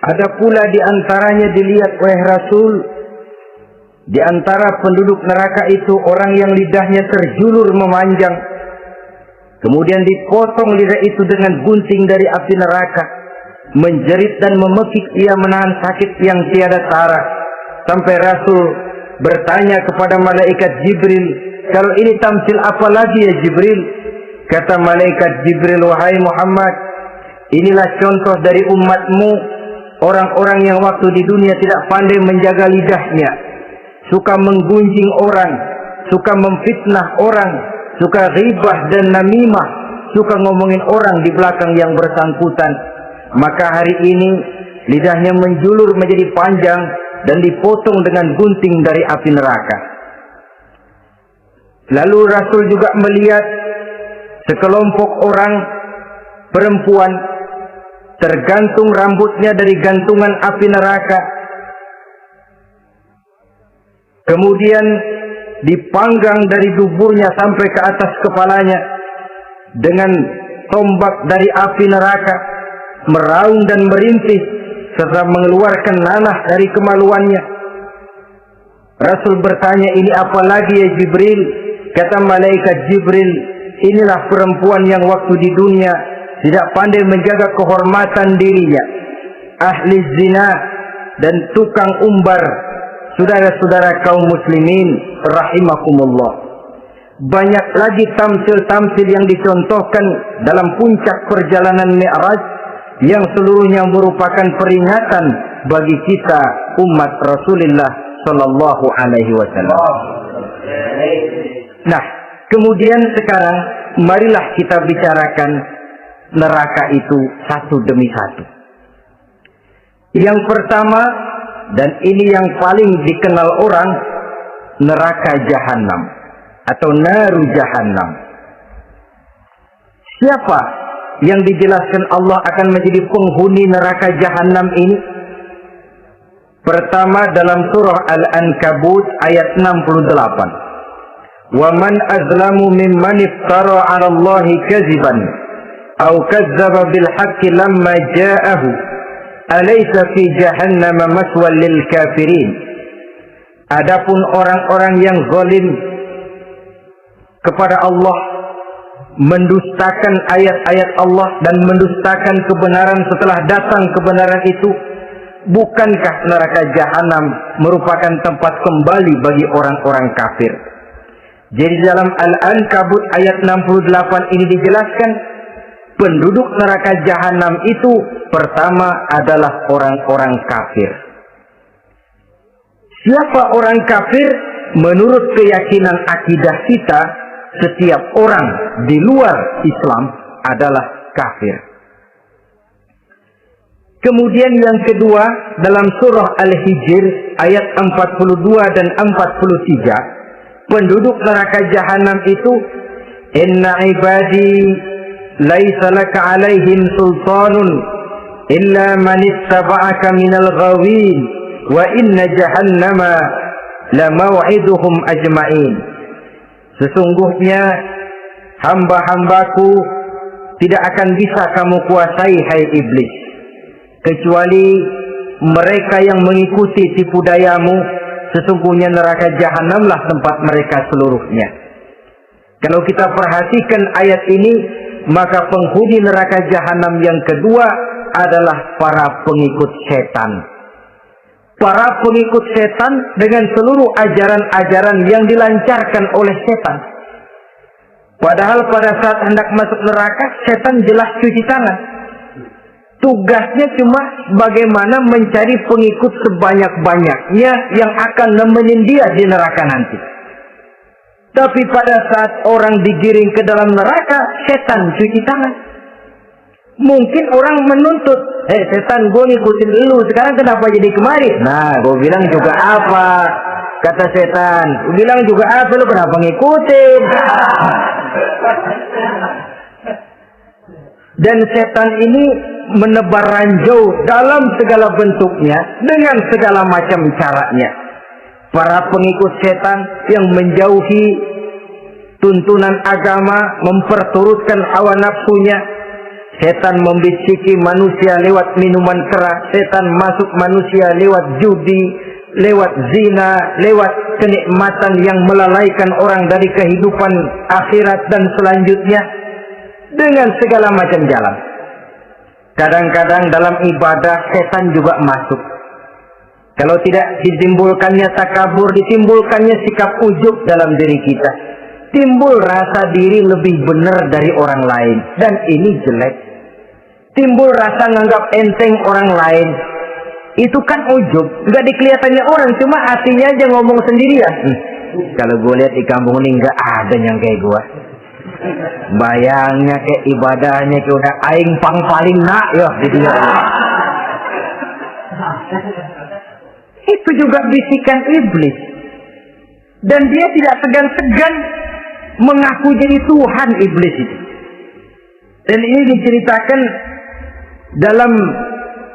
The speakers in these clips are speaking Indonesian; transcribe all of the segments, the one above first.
Ada pula di antaranya dilihat oleh Rasul, di antara penduduk neraka itu orang yang lidahnya terjulur memanjang, kemudian dipotong lidah itu dengan gunting dari api neraka, menjerit dan memekik, ia menahan sakit yang tiada tara, sampai Rasul bertanya kepada malaikat Jibril, kalau ini tamsil apa lagi ya Jibril? Kata malaikat Jibril, wahai Muhammad, inilah contoh dari umatmu, orang-orang yang waktu di dunia tidak pandai menjaga lidahnya, suka menggunjing orang, suka memfitnah orang, suka ghibah dan namimah, suka ngomongin orang di belakang yang bersangkutan. Maka hari ini lidahnya menjulur menjadi panjang dan dipotong dengan gunting dari api neraka. Lalu Rasul juga melihat sekelompok orang perempuan tergantung rambutnya dari gantungan api neraka, kemudian dipanggang dari duburnya sampai ke atas kepalanya dengan tombak dari api neraka, meraung dan merintih serta mengeluarkan nanah dari kemaluannya. Rasul bertanya, ini apa lagi ya Jibril? Kata malaikat Jibril, inilah perempuan yang waktu di dunia tidak pandai menjaga kehormatan dirinya, ahli zina dan tukang umbar. Saudara-saudara kaum muslimin rahimakumullah, banyak lagi tamsil-tamsil yang dicontohkan dalam puncak perjalanan Mi'raj yang seluruhnya merupakan peringatan bagi kita umat Rasulullah sallallahu alaihi wasallam. Nah, kemudian sekarang marilah kita bicarakan neraka itu satu demi satu. Yang pertama, dan ini yang paling dikenal orang, neraka Jahannam atau Naru Jahannam. Siapa yang dijelaskan Allah akan menjadi penghuni neraka Jahannam ini? Pertama dalam surah Al-Ankabut ayat 68. Wa man azlamu mimman iftara 'ala Allahi kadziban aw kadzdzaba bil haqqi lamma ja'ahu alaysa fi jahannama maswal lil kafirin. Adapun orang-orang yang zalim kepada Allah, mendustakan ayat-ayat Allah dan mendustakan kebenaran setelah datang kebenaran itu, bukankah neraka Jahannam merupakan tempat kembali bagi orang-orang kafir? Jadi dalam Al-Ankabut ayat 68 ini dijelaskan, penduduk neraka Jahannam itu pertama adalah orang-orang kafir. Siapa orang kafir? Menurut keyakinan akidah kita, setiap orang di luar Islam adalah kafir. Kemudian yang kedua dalam surah Al-Hijr ayat 42 dan 43, penduduk neraka Jahannam itu, inna ibadi laisa laka alaihim sultanun illa man ittaba'aka minal ghawin wa inna jahannama la maw'iduhum ajma'in. Sesungguhnya hamba-hambaku tidak akan bisa kamu kuasai, hai iblis, kecuali mereka yang mengikuti tipu dayamu. Sesungguhnya neraka Jahannamlah tempat mereka seluruhnya. Kalau kita perhatikan ayat ini, maka penghuni neraka Jahannam yang kedua adalah para pengikut setan. Para pengikut setan dengan seluruh ajaran-ajaran yang dilancarkan oleh setan. Padahal pada saat hendak masuk neraka, setan jelas cuci tangan. Tugasnya cuma bagaimana mencari pengikut sebanyak-banyaknya yang akan nemenin dia di neraka nanti. Tapi pada saat orang digiring ke dalam neraka, setan cuci tangan. Mungkin orang menuntut, setan, gue ngikutin lu, sekarang kenapa jadi kemari? Nah, gue bilang juga apa? Kata setan, gue bilang juga apa, lu kenapa ngikutin? Dan setan ini menebar ranjau dalam segala bentuknya, dengan segala macam caranya. Para pengikut setan yang menjauhi tuntunan agama, memperturutkan hawa nafsunya, Setan membisiki manusia lewat minuman keras. Setan masuk manusia lewat judi, lewat zina, lewat kenikmatan yang melalaikan orang dari kehidupan akhirat dan selanjutnya, dengan segala macam jalan. Kadang-kadang dalam ibadah setan juga masuk. Kalau tidak ditimbulkannya takabur, ditimbulkannya sikap ujub dalam diri kita. Timbul rasa diri lebih benar dari orang lain, dan ini jelek. Timbul rasa nganggap enteng orang lain. Itu kan ujub, nggak dikelihatannya orang, cuma hatinya aja ngomong sendiri ya. Kalau gue lihat di kampung ini nggak ada yang kayak gue. Bayangnya kayak ibadahnya kayak udah aing pang paling nak ya di dunia. Itu juga bisikan iblis. Dan dia tidak segan-segan mengaku jadi Tuhan iblis itu. Dan ini diceritakan dalam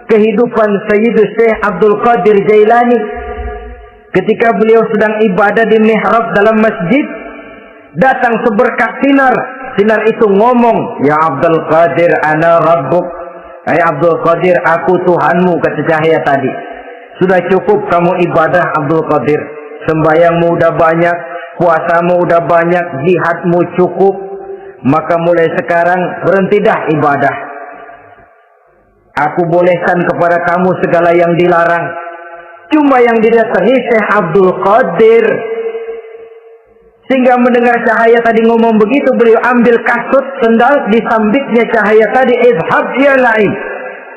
kehidupan Sayyidus Syekh Abdul Qadir Jailani ketika beliau sedang ibadah di mihrab dalam masjid, datang seberkas sinar. Sinar itu ngomong, "Ya Abdul Qadir, ana rabbuk." Hai Abdul Qadir, aku Tuhanmu, kata cahaya tadi. Sudah cukup kamu ibadah Abdul Qadir. Sembayangmu udah banyak, puasamu udah banyak, jihadmu cukup. Maka mulai sekarang berhenti dah ibadah. Aku bolehkan kepada kamu segala yang dilarang. Cuma yang didatangi Syekh Abdul Qadir. Sehingga mendengar cahaya tadi ngomong begitu, beliau ambil kasut sendal, disambitnya cahaya tadi, "Izhab ya la'in."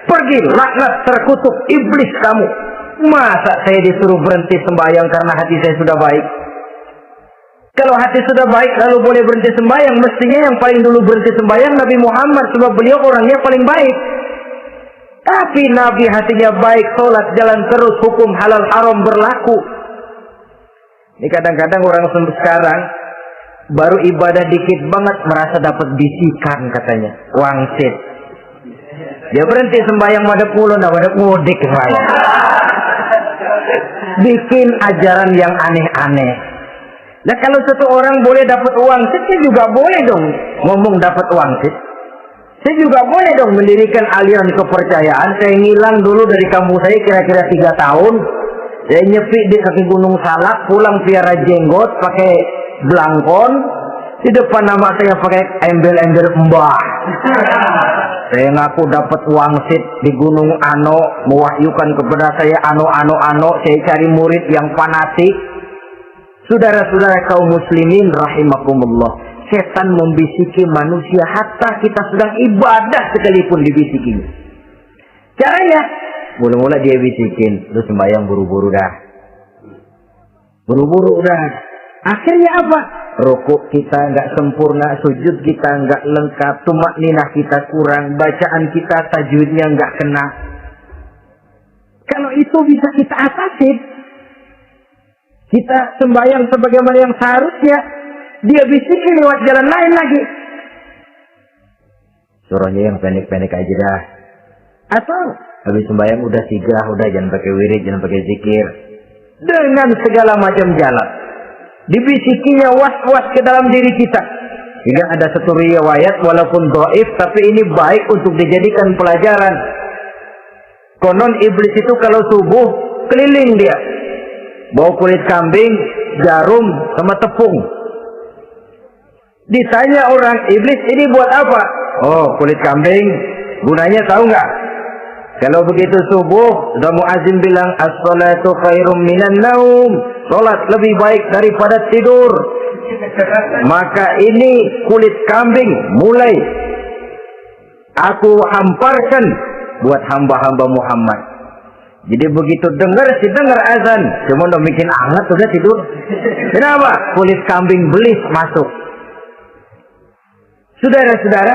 Pergi, laknat terkutuk, iblis kamu. Masa saya disuruh berhenti sembahyang karena hati saya sudah baik? Kalau hati sudah baik lalu boleh berhenti sembahyang, mestinya yang paling dulu berhenti sembahyang Nabi Muhammad, sebab beliau orangnya paling baik. Tapi Nabi hatinya baik, sholat jalan terus, hukum halal haram berlaku. Ini kadang-kadang orang sekarang baru ibadah dikit banget merasa dapat bisikan katanya, wangsit. Dia berhenti sembahyang madep mulu, madep mudik sembahyang. Bikin ajaran yang aneh-aneh. Nah kalau satu orang boleh dapat wangsit, saya juga boleh dong ngomong dapat wangsit. Saya juga boleh dong mendirikan aliran kepercayaan. Saya ngilang dulu dari kampung saya kira-kira 3 tahun. Saya nyepi di kaki Gunung Salak, pulang piara jenggot, pakai belangkon. Di depan nama saya pakai embel-embel mbah. Saya ngaku dapat wangsit di Gunung Ano, mewahyukan kepada saya ano. Saya cari murid yang fanatik. Saudara-saudara kaum muslimin rahimakumullah, setan membisiki manusia hatta kita sedang ibadah sekalipun dibisikinya. Caranya, mula-mula dia bisikin, lu sembahyang buru-buru dah. Buru-buru dah. Akhirnya apa? Rukuk kita nggak sempurna, sujud kita nggak lengkap, tumakninah kita kurang, bacaan kita tajwidnya nggak kena. Kalau itu bisa kita atasin, kita sembahyang sebagaimana yang seharusnya, dia bisikin lewat jalan lain lagi. Suruhnya yang pendek-pendek aja dah. Atau habis sembahyang udah 3, udah jangan pakai wirid, jangan pakai zikir. Dengan segala macam jalan. Dibisikinya was-was ke dalam diri kita. Hingga ada satu riwayat walaupun dhaif, tapi ini baik untuk dijadikan pelajaran. Konon iblis itu kalau subuh keliling dia, bawa kulit kambing, jarum, sama tepung. Ditanya orang, iblis ini buat apa? Oh, kulit kambing. Gunanya tahu nggak? Kalau begitu subuh, sudah muazin bilang, as-salatu khairum minan naum. Salat lebih baik daripada tidur. Maka ini kulit kambing mulai aku hamparkan buat hamba-hamba Muhammad. Jadi begitu dengar azan, cuma udah bikin anget udah tidur. Kenapa? Kulit kambing belis masuk. Saudara-saudara,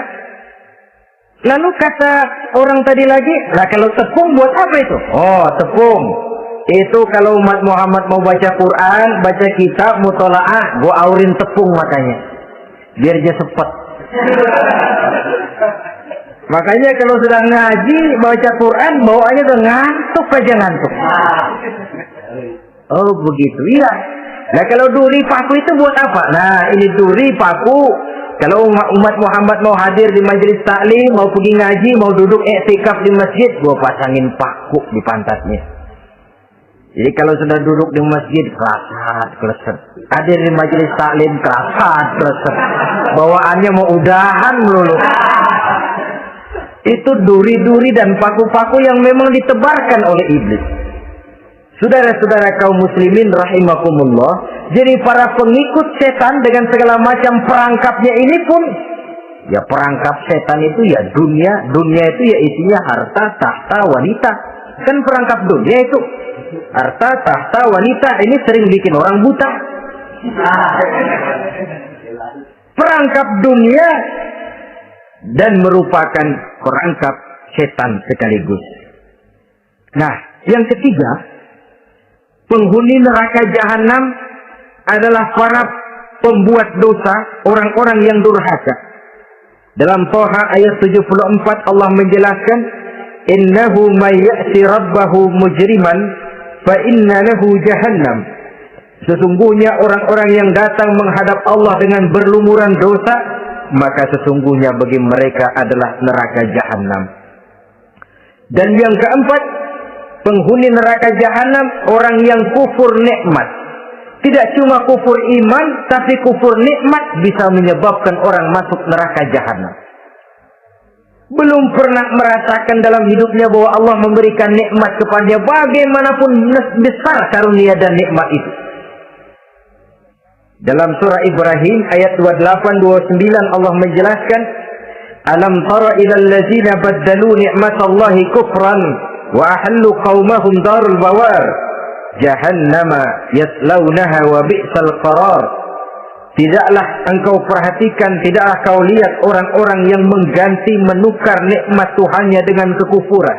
lalu kata orang tadi lagi, lah kalau tepung buat apa itu? Oh, tepung itu kalau umat Muhammad mau baca Quran, baca kitab, mutolaah, gua aurin tepung matanya biar dia sepet. Makanya kalau sedang ngaji, baca Quran, bawaannya tuh ngantuk aja ngantuk. Oh begitu, iya. Nah kalau duri paku itu buat apa? Nah ini duri paku Kalau umat Muhammad mau hadir di majelis taklim, mau pergi ngaji, mau duduk i'tikaf di masjid, gua pasangin paku di pantatnya. Jadi kalau sudah duduk di masjid, keleset. Hadir di majelis taklim, keleset. Bawaannya mau udahan melulu. Itu duri-duri dan paku-paku yang memang ditebarkan oleh iblis. Saudara-saudara kaum muslimin rahimakumullah, jadi para pengikut setan dengan segala macam perangkapnya ini pun, ya perangkap setan itu ya dunia itu ya isinya harta, tahta, wanita. Kan perangkap dunia itu harta, tahta, wanita, ini sering bikin orang buta. Perangkap dunia dan merupakan perangkap setan sekaligus. Nah, yang ketiga, penghuni neraka jahanam adalah para pembuat dosa, orang-orang yang durhaka. Dalam Thaha ayat 74 Allah menjelaskan, innahu may ya'ti rabbahu mujriman fa inna lahu jahannam. Sesungguhnya orang-orang yang datang menghadap Allah dengan berlumuran dosa, maka sesungguhnya bagi mereka adalah neraka jahanam. Dan yang keempat, penghuni neraka jahanam orang yang kufur nikmat. Tidak cuma kufur iman, tapi kufur nikmat bisa menyebabkan orang masuk neraka jahanam. Belum pernah merasakan dalam hidupnya bahwa Allah memberikan nikmat kepadanya, bagaimanapun besar karunia dan nikmat itu. Dalam surah Ibrahim ayat 28-29 Allah menjelaskan, alam tara ilal ladzina baddalu ni'matallahi kufran wa ahallu qaumahum darul bawar jahannama yaslaunaha wa bi'sal qarar. Tidaklah engkau perhatikan, tidaklah kau lihat orang-orang yang mengganti menukar nikmat Tuhannya dengan kekufuran.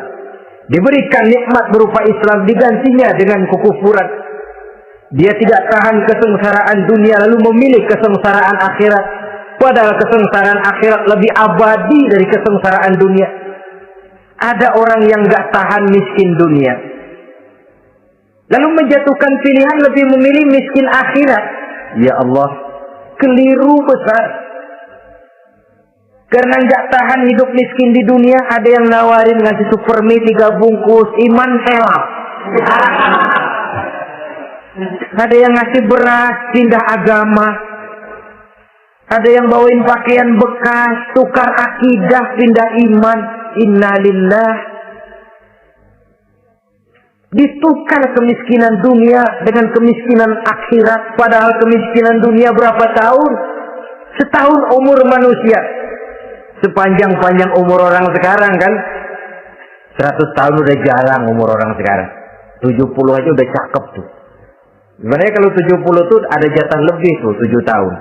Diberikan nikmat berupa Islam, digantinya dengan kekufuran. Dia tidak tahan kesengsaraan dunia lalu memilih kesengsaraan akhirat, padahal kesengsaraan akhirat lebih abadi dari kesengsaraan dunia. Ada orang yang gak tahan miskin dunia, lalu menjatuhkan pilihan lebih memilih miskin akhirat. Ya Allah, keliru besar. Karena gak tahan hidup miskin di dunia, ada yang nawarin ngasih supermi 3 bungkus, iman helap. Ada yang ngasih beras, pindah agama. Ada yang bawain pakaian bekas, tukar akidah, pindah iman. Innalillah. Ditukar kemiskinan dunia dengan kemiskinan akhirat. Padahal kemiskinan dunia berapa tahun? Setahun umur manusia. Sepanjang-panjang umur orang sekarang kan. 100 tahun udah jarang umur orang sekarang. 70 aja udah cakep tuh. Sebenarnya kalau 70 tuh ada jatah lebih tuh, 7 tahun.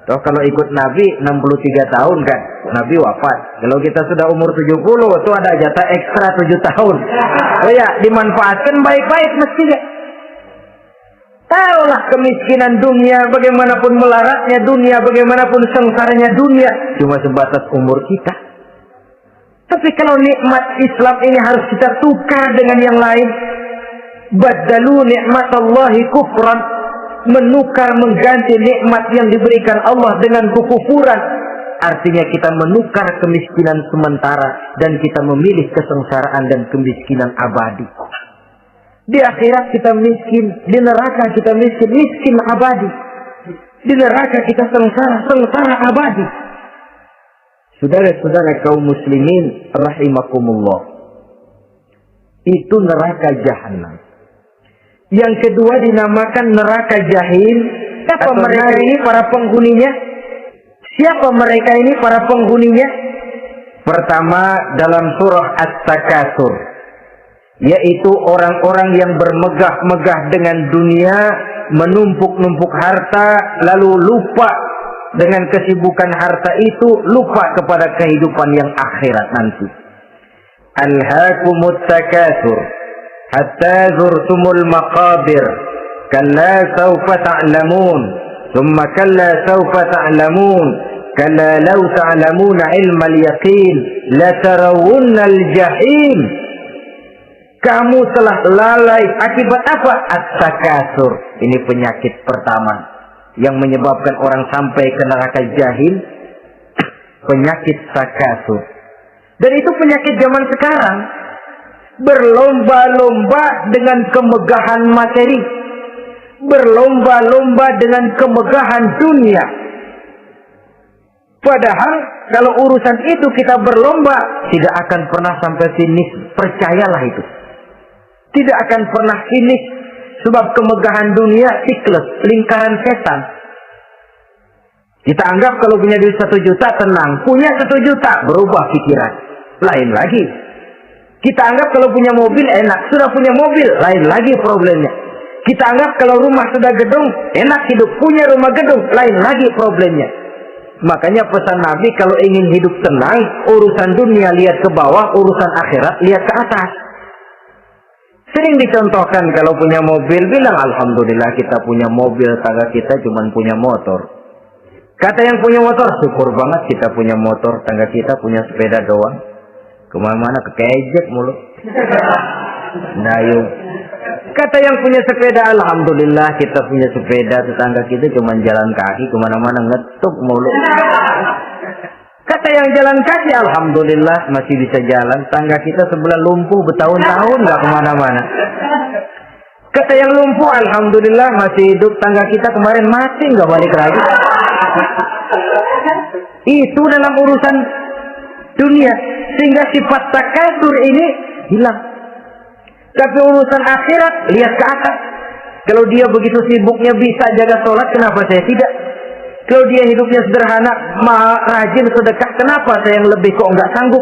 Toh kalau ikut Nabi 63 tahun kan, Nabi wafat. Kalau kita sudah umur 70 tuh ada jatah ekstra 7 tahun. Oh ya, dimanfaatkan baik-baik mestinya. Taruhlah kemiskinan dunia, bagaimanapun melaratnya dunia, bagaimanapun sengsaranya dunia, cuma sebatas umur kita. Tapi kalau nikmat Islam ini harus kita tukar dengan yang lain. Baddalu ni'matallahi kufran, menukar mengganti nikmat yang diberikan Allah dengan kekufuran. Artinya kita menukar kemiskinan sementara dan kita memilih kesengsaraan dan kemiskinan abadi. Di akhirat kita miskin, di neraka kita miskin, miskin abadi. Di neraka kita sengsara, sengsara abadi. Saudara-saudara kaum muslimin rahimakumullah, itu neraka jahanam. Yang kedua dinamakan neraka jahim. Siapa mereka ini para penghuninya? Siapa mereka ini para penghuninya? Pertama dalam surah At-Takatsur, yaitu orang-orang yang bermegah-megah dengan dunia, menumpuk-numpuk harta, lalu lupa dengan kesibukan harta itu, lupa kepada kehidupan yang akhirat nanti. Alhaakumut takatsur hatta zurtumul maqabir kalla sawfa ta'lamun thumma kalla sawfa ta'lamun kalla law ta'lamuna ilmal yaqin la tarawunnal jahim. Kamu telah lalai akibat apa? At-takatsur. Ini penyakit pertama yang menyebabkan orang sampai ke neraka jahim, penyakit takasur. Dan itu penyakit zaman sekarang. Berlomba-lomba dengan kemegahan materi, berlomba-lomba dengan kemegahan dunia. Padahal kalau urusan itu kita berlomba, tidak akan pernah sampai finish. Percayalah itu. Tidak akan pernah finish. Sebab kemegahan dunia siklus, lingkaran setan. Kita anggap kalau punya duit 1 juta tenang, punya 1 juta berubah pikiran, lain lagi. Kita anggap kalau punya mobil enak, sudah punya mobil, lain lagi problemnya. Kita anggap kalau rumah sudah gedung, enak hidup, punya rumah gedung, lain lagi problemnya. Makanya pesan Nabi, kalau ingin hidup tenang, urusan dunia lihat ke bawah, urusan akhirat lihat ke atas. Sering dicontohkan kalau punya mobil, bilang alhamdulillah kita punya mobil, tangga kita cuma punya motor. Kata yang punya motor, syukur banget kita punya motor, tangga kita punya sepeda doang. Kemana-mana kekejek mulu. Dayung. Kata yang punya sepeda, alhamdulillah kita punya sepeda, tetangga kita cuma jalan kaki, kemana-mana ngetuk mulu. Kata yang jalan kaki, alhamdulillah masih bisa jalan, tangga kita sebelah lumpuh bertahun-tahun nggak kemana-mana. Kata yang lumpuh, alhamdulillah masih hidup, tangga kita kemarin mati nggak balik lagi. Itu dalam urusan dunia, sehingga sifat takasur ini hilang. Tapi urusan akhirat lihat ke atas. Kalau dia begitu sibuknya bisa jaga sholat, kenapa saya tidak? Kalau dia hidupnya sederhana, rajin sedekah, kenapa saya yang lebih kok enggak sanggup?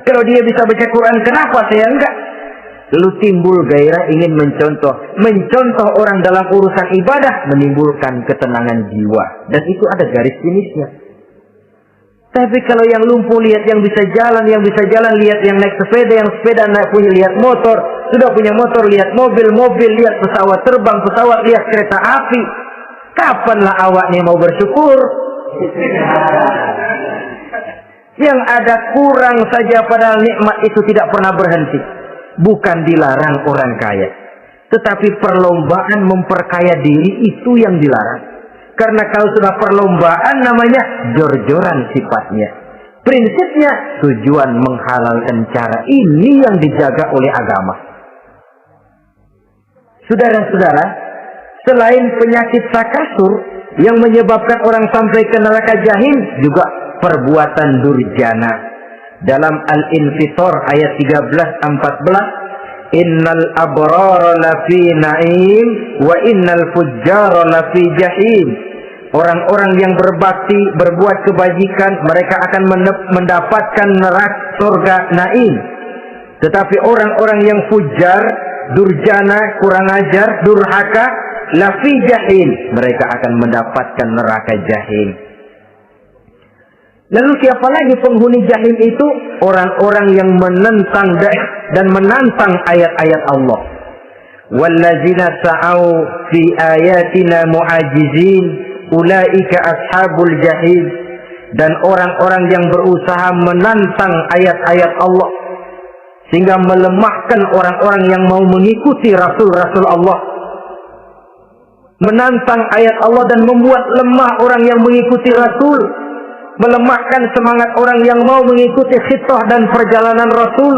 Kalau dia bisa baca Quran, kenapa saya enggak? Lalu timbul gairah ingin mencontoh orang dalam urusan ibadah, menimbulkan ketenangan jiwa. Dan itu ada garis finishnya. Tapi kalau yang lumpuh lihat yang bisa jalan, lihat yang naik sepeda, yang sepeda naik punya lihat motor, sudah punya motor lihat mobil, lihat pesawat terbang, lihat kereta api. Kapanlah awaknya mau bersyukur? Yang ada kurang saja, padahal nikmat itu tidak pernah berhenti. Bukan dilarang orang kaya, tetapi perlombaan memperkaya diri itu yang dilarang. Karena kalau sudah perlombaan namanya jor-joran sifatnya. Prinsipnya tujuan menghalalkan cara ini yang dijaga oleh agama. Saudara-saudara, selain penyakit takasur yang menyebabkan orang sampai ke neraka jahim, juga perbuatan durjana. Dalam Al-Infitor ayat 13-14, innal abrara lafi na'im wa innal fujjara lafi jahim. Orang-orang yang berbakti, berbuat kebajikan, mereka akan mendapatkan neraka surga naim. Tetapi orang-orang yang fujar, durjana, kurang ajar, durhaka, lafi jahim, mereka akan mendapatkan neraka jahim. Lalu siapa lagi penghuni jahim itu? Orang-orang yang menentang dan menantang ayat-ayat Allah. Wallazina sa'au fi ayatina mu'ajizin ulaika ashabul jahim. Dan orang-orang yang berusaha menantang ayat-ayat Allah sehingga melemahkan orang-orang yang mau mengikuti Rasul-Rasul Allah. Menantang ayat Allah dan membuat lemah orang yang mengikuti Rasul. Melemahkan semangat orang yang mau mengikuti khitbah dan perjalanan Rasul.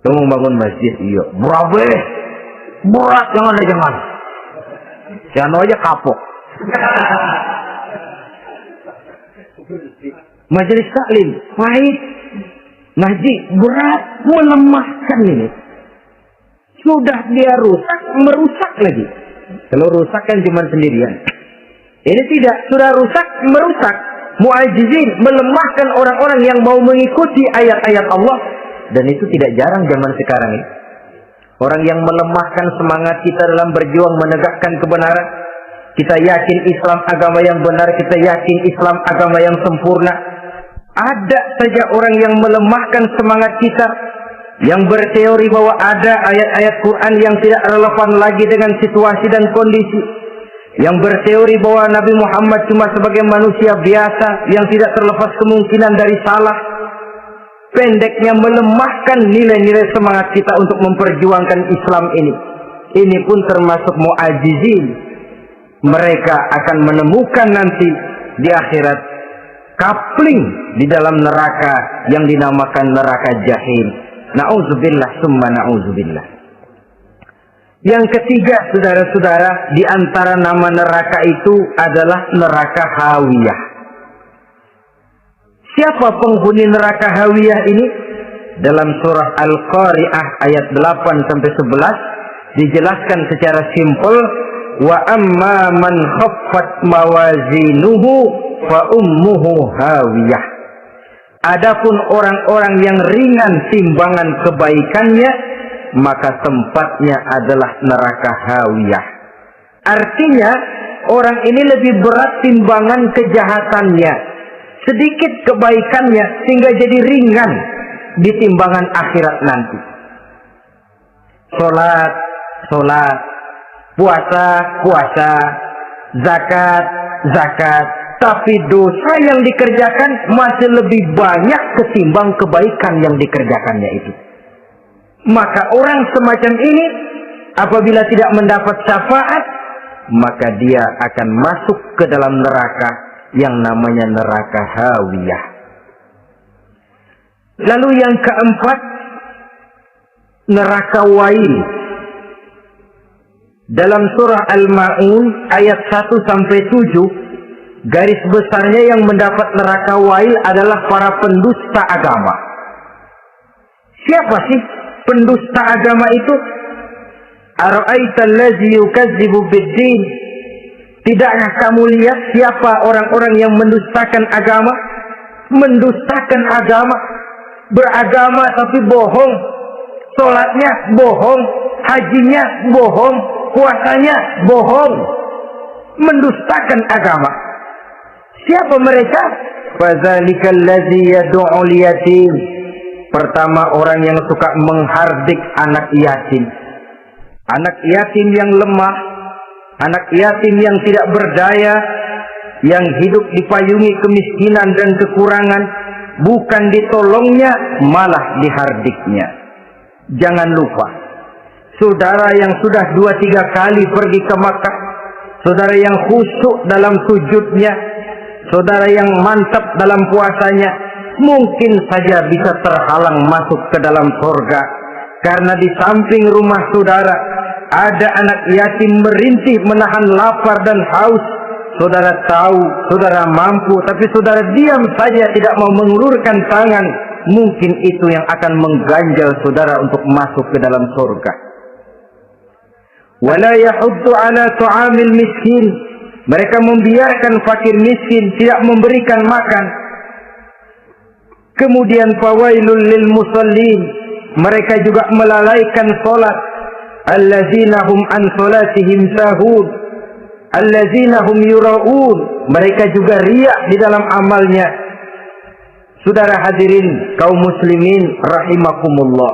Kamu bangun masjid, iya. Berat, jangan. Jangan aja kapok. Majelis taklim, pahit. Ngaji, berat, melemahkan ini. Sudah dia rusak, merusak lagi. Kalau rusak kan cuma sendirian. Ini tidak, sudah rusak, merusak. Mu'ajizin, melemahkan orang-orang yang mau mengikuti ayat-ayat Allah. Dan itu tidak jarang zaman sekarang ini. Orang yang melemahkan semangat kita dalam berjuang menegakkan kebenaran. Kita yakin Islam agama yang benar, kita yakin Islam agama yang sempurna. Ada saja orang yang melemahkan semangat kita, yang berteori bahwa ada ayat-ayat Quran yang tidak relevan lagi dengan situasi dan kondisi, yang berteori bahwa Nabi Muhammad cuma sebagai manusia biasa yang tidak terlepas kemungkinan dari salah. Pendeknya melemahkan nilai-nilai semangat kita untuk memperjuangkan Islam ini. Ini pun termasuk mu'ajizin. Mereka akan menemukan nanti di akhirat kapling di dalam neraka yang dinamakan neraka jahim. Na'udzubillah summa na'udzubillah. Yang ketiga, saudara-saudara, di antara nama neraka itu adalah neraka hawiyah. Siapa penghuni neraka hawiyah ini? Dalam surah Al-Qari'ah ayat 8 sampai 11 dijelaskan secara simpel, wa amma man khaffat mawazinuhu fa ummuhu hawiyah. Adapun orang-orang yang ringan timbangan kebaikannya, maka tempatnya adalah neraka hawiyah. Artinya orang ini lebih berat timbangan kejahatannya, sedikit kebaikannya sehingga jadi ringan di timbangan akhirat nanti. Sholat, puasa, zakat, tapi dosa yang dikerjakan masih lebih banyak ketimbang kebaikan yang dikerjakannya itu. Maka orang semacam ini apabila tidak mendapat syafaat, maka dia akan masuk ke dalam neraka yang namanya neraka hawiyah. Lalu yang keempat, neraka wail. Dalam surah Al-Ma'un ayat 1 sampai 7, garis besarnya yang mendapat neraka wail adalah para pendusta agama. Siapa sih pendusta agama itu? Ara'aital ladzi yukadzibu bid-din. Tidakkah kamu lihat siapa orang-orang yang mendustakan agama? Mendustakan agama, beragama tapi bohong, sholatnya bohong, hajinya bohong, puasanya bohong, mendustakan agama. Siapa mereka? Fadzalikal ladzi yad'ul yatim. Pertama, orang yang suka menghardik anak yatim. Anak yatim yang lemah, anak yatim yang tidak berdaya, yang hidup dipayungi kemiskinan dan kekurangan, bukan ditolongnya, malah dihardiknya. Jangan lupa, saudara yang sudah 2-3 kali pergi ke Makkah, saudara yang khusyuk dalam sujudnya, saudara yang mantap dalam puasanya, mungkin saja bisa terhalang masuk ke dalam surga. Karena di samping rumah saudara ada anak yatim merintih menahan lapar dan haus. Saudara tahu, saudara mampu, tapi saudara diam saja, tidak mau mengulurkan tangan. Mungkin itu yang akan mengganjal saudara untuk masuk ke dalam surga. Wala yahuddu ala tu'amil miskin. Mereka membiarkan fakir miskin, tidak memberikan makan. Kemudian fawailul lil musallin. Mereka juga melalaikan salat. Allazina hum an salatihim sahun. Allazina hum yura'un. Mereka juga riak di dalam amalnya. Saudara hadirin kaum muslimin rahimakumullah,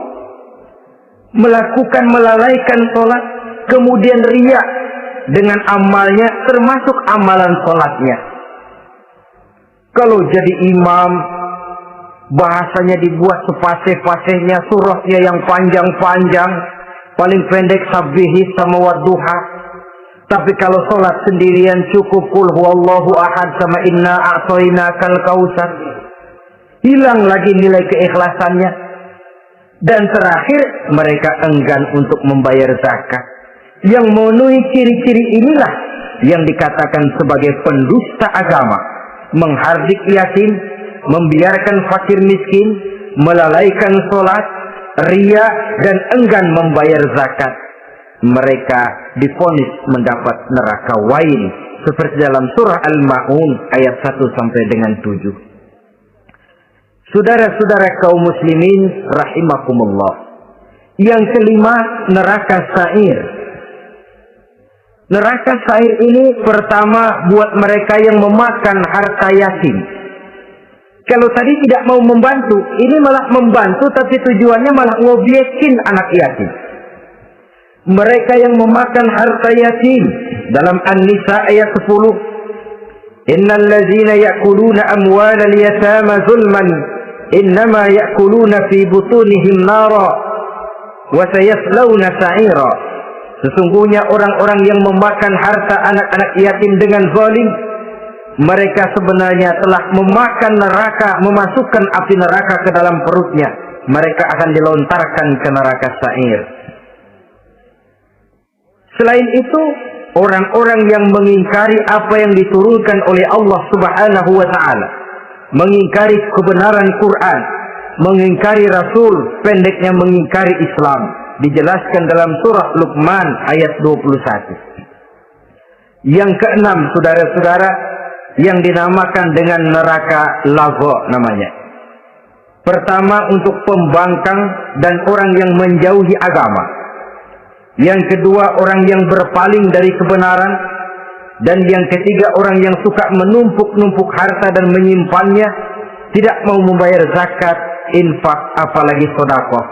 melalaikan salat kemudian riak dengan amalnya, termasuk amalan salatnya. Kalau jadi imam, bahasanya dibuat sepasih-pasihnya, surahnya yang panjang-panjang, paling pendek sabbihis sama wadduha. Tapi kalau sholat sendirian cukup qul huwallahu ahad sama inna a'tainakal kautsar. Hilang lagi nilai keikhlasannya. Dan terakhir, mereka enggan untuk membayar zakat. Yang memenuhi ciri-ciri inilah yang dikatakan sebagai pendusta agama. Menghardik yatim, membiarkan fakir miskin, melalaikan sholat, riya, dan enggan membayar zakat. Mereka divonis mendapat neraka wail, seperti dalam surah Al-Ma'un ayat 1 sampai dengan 7. Saudara-saudara kaum muslimin rahimakumullah. Yang kelima, neraka sa'ir. Neraka sa'ir ini pertama buat mereka yang memakan harta yatim. Kalau tadi tidak mau membantu, ini malah membantu tapi tujuannya malah ngobyekin anak yatim. Mereka yang memakan harta yatim, dalam An-Nisa ayat 10, innal ladzina ya'kuluna amwalal yatama zulman innama ya'kuluna fi butunihim nara wa sayaslawna sa'ira. Sesungguhnya orang-orang yang memakan harta anak-anak yatim dengan zalim, mereka sebenarnya telah memakan neraka, memasukkan api neraka ke dalam perutnya. Mereka akan dilontarkan ke neraka sa'ir. Selain itu, orang-orang yang mengingkari apa yang diturunkan oleh Allah Subhanahu wa ta'ala, mengingkari kebenaran Quran, mengingkari Rasul, pendeknya mengingkari Islam, dijelaskan dalam surah Luqman ayat 21. Yang keenam, saudara-saudara, yang dinamakan dengan neraka lago namanya. Pertama, untuk pembangkang dan orang yang menjauhi agama. Yang kedua, orang yang berpaling dari kebenaran. Dan yang ketiga, orang yang suka menumpuk-numpuk harta dan menyimpannya, tidak mau membayar zakat, infak, apalagi sedekah.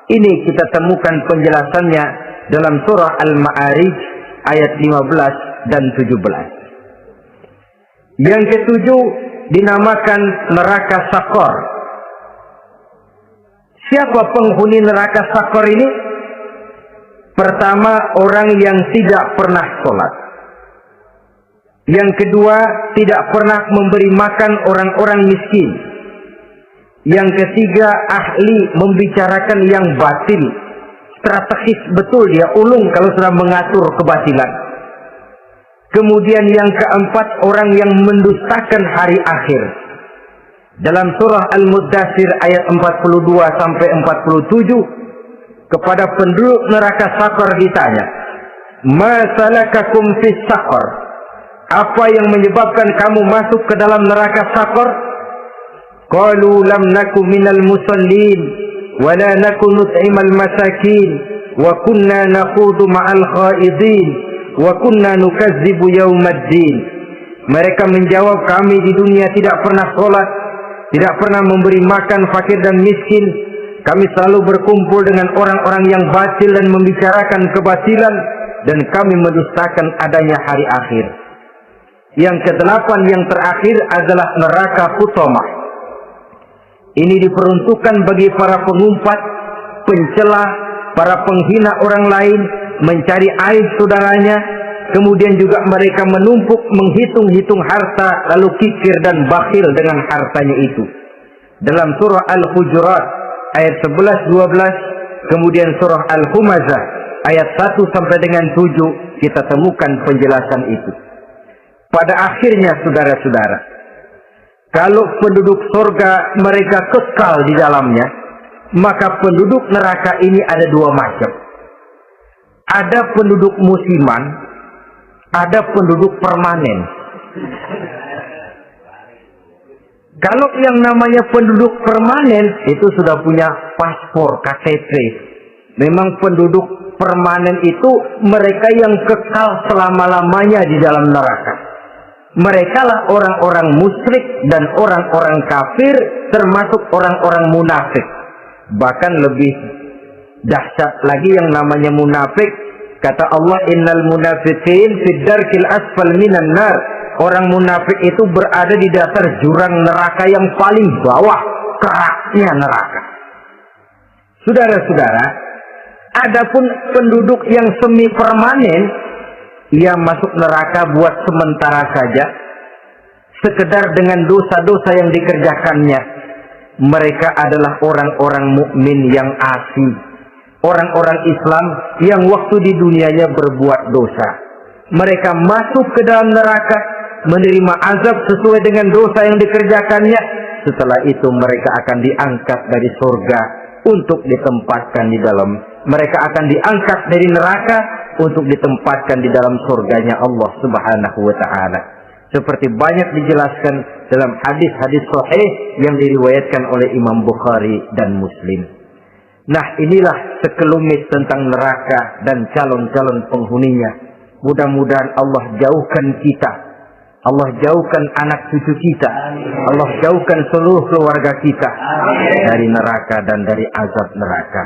Ini kita temukan penjelasannya dalam surah Al-Ma'arij ayat 15 dan 17. Yang ketujuh dinamakan neraka Sakor. Siapa penghuni neraka Sakor ini? Pertama, orang yang tidak pernah sholat. Yang kedua, tidak pernah memberi makan orang-orang miskin. Yang ketiga, ahli membicarakan yang batil. Strategis betul dia, ulung kalau sudah mengatur kebatilan. Kemudian yang keempat, orang yang mendustakan hari akhir. Dalam surah Al-Muddatsir ayat 42 sampai 47, kepada penduduk neraka Sakor ditanya, "Ma salakakum fis Sakor?" Apa yang menyebabkan kamu masuk ke dalam neraka Sakor? Qalu lam naku minal musallin wa la naku nut'imal masakin wa kunna nakhudu ma'al khaidin wa kunna nukazzibu yaumaddin. Mereka menjawab, kami di dunia tidak pernah sholat, tidak pernah memberi makan fakir dan miskin. Kami selalu berkumpul dengan orang-orang yang batil dan membicarakan kebatilan, dan kami mendustakan adanya hari akhir. Yang kedelapan, yang terakhir adalah neraka Hutamah. Ini diperuntukkan bagi para pengumpat, pencela, para penghina orang lain, mencari aib saudaranya, kemudian juga mereka menumpuk, menghitung-hitung harta, lalu kikir dan bakhil dengan hartanya itu. Dalam surah Al-Hujurat ayat 11-12, kemudian surah Al-Humazah ayat 1 sampai dengan 7, kita temukan penjelasan itu. Pada akhirnya, saudara-saudara, kalau penduduk surga mereka kekal di dalamnya, maka penduduk neraka ini ada dua macam. Ada penduduk musiman, ada penduduk permanen. Kalau yang namanya penduduk permanen itu sudah punya paspor, KTP. Memang penduduk permanen itu mereka yang kekal selama-lamanya di dalam neraka. Mereka lah orang-orang musyrik dan orang-orang kafir, termasuk orang-orang munafik. Bahkan lebih dahsyat lagi yang namanya munafik. Kata Allah, innal munafiqin fid darkil asfal minan nar. Orang munafik itu berada di dasar jurang neraka yang paling bawah, keraknya neraka. Saudara-saudara, adapun penduduk yang semi permanen, ia masuk neraka buat sementara saja, sekedar dengan dosa-dosa yang dikerjakannya. Mereka adalah orang-orang mukmin yang asli, orang-orang Islam yang waktu di dunianya berbuat dosa. Mereka masuk ke dalam neraka, menerima azab sesuai dengan dosa yang dikerjakannya. Setelah itu mereka akan diangkat dari surga untuk ditempatkan di dalam. Mereka akan diangkat dari neraka untuk ditempatkan di dalam surganya Allah Subhanahu wa ta'ala. Seperti banyak dijelaskan dalam hadis-hadis sahih yang diriwayatkan oleh Imam Bukhari dan Muslim. Nah, inilah sekelumit tentang neraka dan calon-calon penghuninya. Mudah-mudahan Allah jauhkan kita, Allah jauhkan anak cucu kita, Allah jauhkan seluruh keluarga kita dari neraka dan dari azab neraka.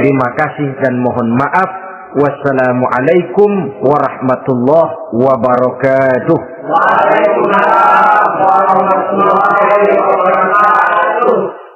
Terima kasih dan mohon maaf. Wassalamualaikum warahmatullahi wabarakatuh. Waalaikumsalam warahmatullahi wabarakatuh.